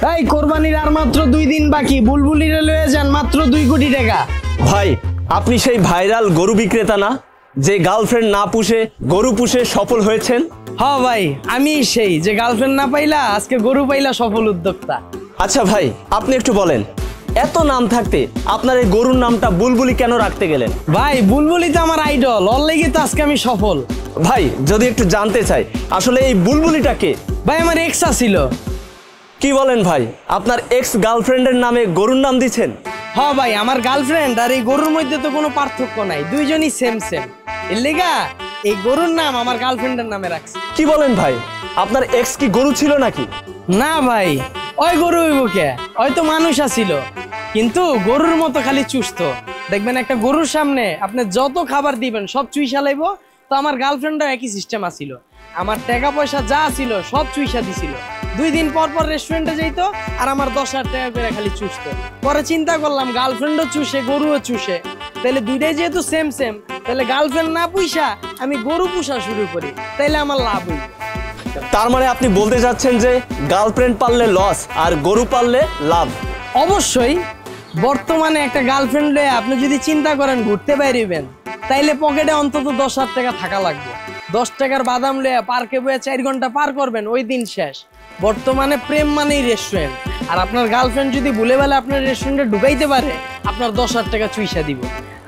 এই কোরবানির আর মাত্র 2 দিন বাকি, বুলবুলিরে লয়ে যান মাত্র 2 কোটি টাকা। ভাই আপনি সেই ভাইরাল গরু বিক্রেতা না, যে গার্লফ্রেন্ড না পুষে গরু পুষে সফল হয়েছেন? হ্যাঁ ভাই, আমি সেই যে গার্লফ্রেন্ড না পাইলা আজকে গরু পাইলা সফল উদ্যোক্তা। আচ্ছা ভাই, আপনি একটু বলেন, এত নাম থাকতে আপনার এই গরুর নামটা বুলবুলি কেন রাখতে গেলেন? ভাই বুলবুলি তো আমার আইডল, ওর লেগে তো আজকে আমি সফল। ভাই যদি একটু জানতে চাই, আসলে এই বুলবুলিটা কে? ভাই আমার এক্স ছিল। কি বলেন ভাই, আপনার এক্স গার্লফ্রেন্ডের নামে গরুর নাম দিচ্ছেন? হ্যাঁ ভাই, আমার গার্লফ্রেন্ড আর এই গরুর মধ্যে তো কোনো পার্থক্য নাই, দুইজনই সেম সেম। এর লেগা এই গরুর নাম আমার গার্লফ্রেন্ডের নামে রাখছি। কি বলেন ভাই, আপনার এক্স কি গরু ছিল নাকি? না ভাই, ওই গরু হইব কে, ওই তো মানুষ আছিল, কিন্তু গরুর মতো খালি চুষতো। দেখবেন একটা গরুর সামনে আপনি যত খাবার দিবেন সব চুইসা লাইব। তো আমার গার্লফ্রেন্ডও একই সিস্টেম আছিল, আমার টাকা পয়সা যা ছিল সব চুইসা দিছিল। 2 দিন পর পর রেস্টুরেন্টে যাইতো আর আমার 10,000 টাকা করে খালি চুষতো। পরে চিন্তা করলাম গার্লফ্রেন্ডও চুষে গরুও চুষে, তাহলে দুইটাই যেহেতু সেম সেম, তাহলে গার্লফ্রেন্ড না পুষা আমি গরু পুষা শুরু করি, তাইলে আমার লাভ হইব। তার মানে আপনি বলতে যাচ্ছেন যে গার্লফ্রেন্ড পাললে লস আর গরু পাললে লাভ? অবশ্যই। বর্তমানে একটা গার্লফ্রেন্ড লয়ে আপনি যদি চিন্তা করেন ঘুরতে বাইরেবেন, তাইলে পকেটে অন্তত 10,000 টাকা থাকা লাগবে। 10 টাকার বাদাম লয়ে পার্কে বয়ে 4 ঘন্টা পার করবেন, ওই দিন শেষ। বর্তমানে প্রেম মানেই রেস্টুরেন্ট, আর আপনার গার্লফ্রেন্ড যদি ভুলে বেলা আপনার রেস্টুরেন্টে ঢুকাইতে পারে, আপনার 10,000 টাকা চুইসা দিব।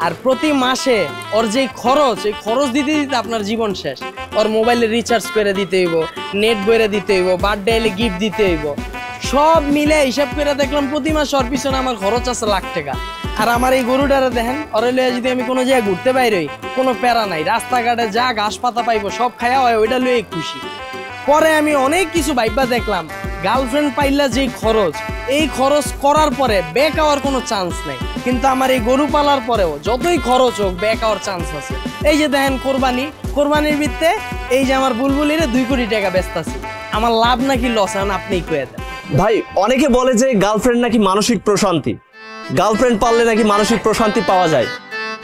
আর প্রতি মাসে ওর যেই খরচ, এই খরচ দিতে দিতে আপনার জীবন শেষ। ওর মোবাইলে রিচার্জ করে দিতে হইব, নেট বইরে দিতে হইব, বার্থডে এলে গিফট দিতে হইব। সব মিলে হিসাব করে দেখলাম প্রতি মাসে ওর পিছনে আমার খরচ আছে লাখ টাকা। আর আমার এই গরুটারে দেখেন, ওরে লইয়া যদি আমি কোনো জায়গায় ঘুরতে বাইরই, কোনো প্যারা নাই, রাস্তাঘাটে যা ঘাস পাতা পাইবো সব খায়া হয়, ওইটা লইয়ে খুশি। পরে আমি অনেক কিছু ভাইবা দেখলাম, গার্লফ্রেন্ড পাইলা যেই খরচ, এই খরচ করার পরে ব্যাক হওয়ার কোনো চান্স নেই। কিন্তু আমার এই গরু পালার পরেও যতই খরচ হোক ব্যাক হওয়ার চান্স আছে। এই যে দেখেন কোরবানির ভিত্তে এই যে আমার বুলবুলিরে 2 কোটি টাকা ব্যস্ত আছে, আমার লাভ নাকি লস এখন আপনিই কয়ে দেন। ভাই অনেকে বলে যে গার্লফ্রেন্ড নাকি মানসিক প্রশান্তি, গার্লফ্রেন্ড পাললে নাকি মানসিক প্রশান্তি পাওয়া যায়,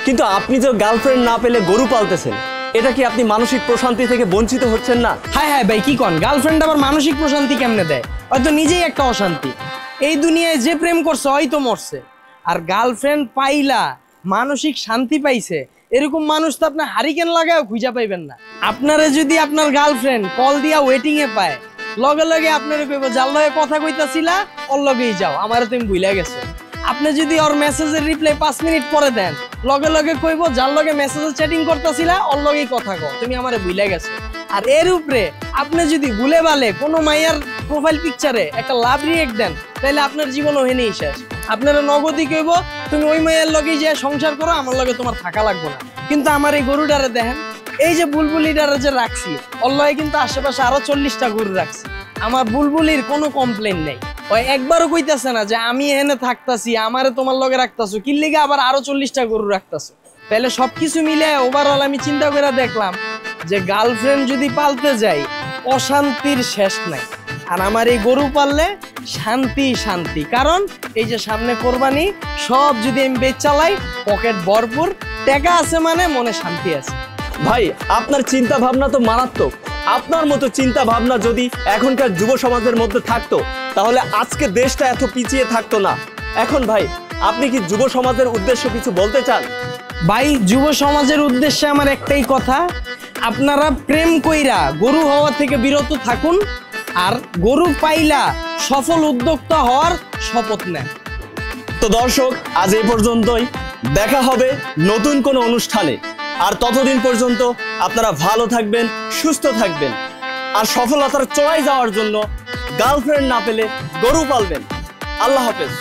কিন্তু আপনি যে গার্লফ্রেন্ড না পেলে গরু পালতেছেন, এটা কি আপনি মানসিক প্রশান্তি থেকে বঞ্চিত হচ্ছেন না? হ্যাঁ হ্যাঁ ভাই, কি কন, গার্লফ্রেন্ড আবার মানসিক প্রশান্তি কেমনে দেয়? হয়তো নিজেই একটা অশান্তি। এই দুনিয়ায় যে প্রেম করছে হয়তো মরছে, আর গার্লফ্রেন্ড পাইলা মানসিক শান্তি পাইছে, এরকম মানুষ তো আপনার হারিকেন লাগায় খুঁজা পাইবেন না। আপনারা যদি আপনার গার্লফ্রেন্ড কল দিয়া ওয়েটিং এ পায়, লগে লগে আপনারা কইব যার লগে কথা কইতাছিলা ওর লগেই যাও, আমারে তুমি ভুলে গেছো। আপনি যদি ওর মেসেজের রিপ্লাই 5 মিনিট পরে দেন, লগে লগে কইব যার লগে মেসেজে চ্যাটিং করতেছিলা ওর লগেই কথা কও, তুমি আমারে ভুলে গেছো। আর এর উপরে আপনি যদি ভুলে বালে কোনো মাইয়ার প্রোফাইল পিকচারে একটা লাভ রিয়েক্ট দেন, তাহলে আপনার জীবন ওহেনেই শেষ। আপনারা নগদই কইব তুমি ওই মাইয়ার লগেই যে সংসার করো, আমার লগে তোমার থাকা লাগবে না। কিন্তু আমার এই গরুটারে দেখেন, এই যে বুলবুলিটারে যে রাখছি, ওর লগে কিন্তু আশেপাশে আরো 40টা গরু রাখছি। আমার বুলবুলির কোনো কমপ্লেন নেই, ওই একবারও কইতাছে না যে আমি এখানে থাকতাছি আমারে তোমার লগে রাখতাছো, কি লিগে আবার আরো 40টা গরু রাখতাছো। তাহলে সবকিছু মিলে ওভারঅল আমি চিন্তা করে দেখলাম যে গার্লফ্রেন্ড যদি পালতে যাই, অশান্তির শেষ নাই। আর আমার এই গরু পাললে শান্তি শান্তি, কারণ এই যে সামনে কোরবানি, সব যদি আমি বেচ চালাই, পকেট ভরপুর টাকা আছে, মানে মনে শান্তি আছে। ভাই আপনার চিন্তা ভাবনা তো মারাত্মক। আপনার মতো চিন্তা ভাবনা যদি এখনকার যুব সমাজের মধ্যে থাকতো, তাহলে আজকে দেশটা এত পিছিয়ে থাকতো না। এখন ভাই আপনি কি যুব সমাজের উদ্দেশ্যে কিছু বলতে চান? ভাই যুব সমাজের উদ্দেশ্যে আমার একটাই কথা, আপনারা প্রেম কইরা গরু হওয়া থেকে বিরত থাকুন, আর গরু পাইলা সফল উদ্যোক্তা হওয়ার শপথ নেন। তো দর্শক, আজ এই পর্যন্তই, দেখা হবে নতুন কোনো অনুষ্ঠানে। আর ততদিন পর্যন্ত আপনারা ভালো থাকবেন, সুস্থ থাকবেন, আর সফলতার চড়াই যাওয়ার জন্য গার্লফ্রেন্ড না পেলে গরু পালবেন। আল্লাহ হাফেজ।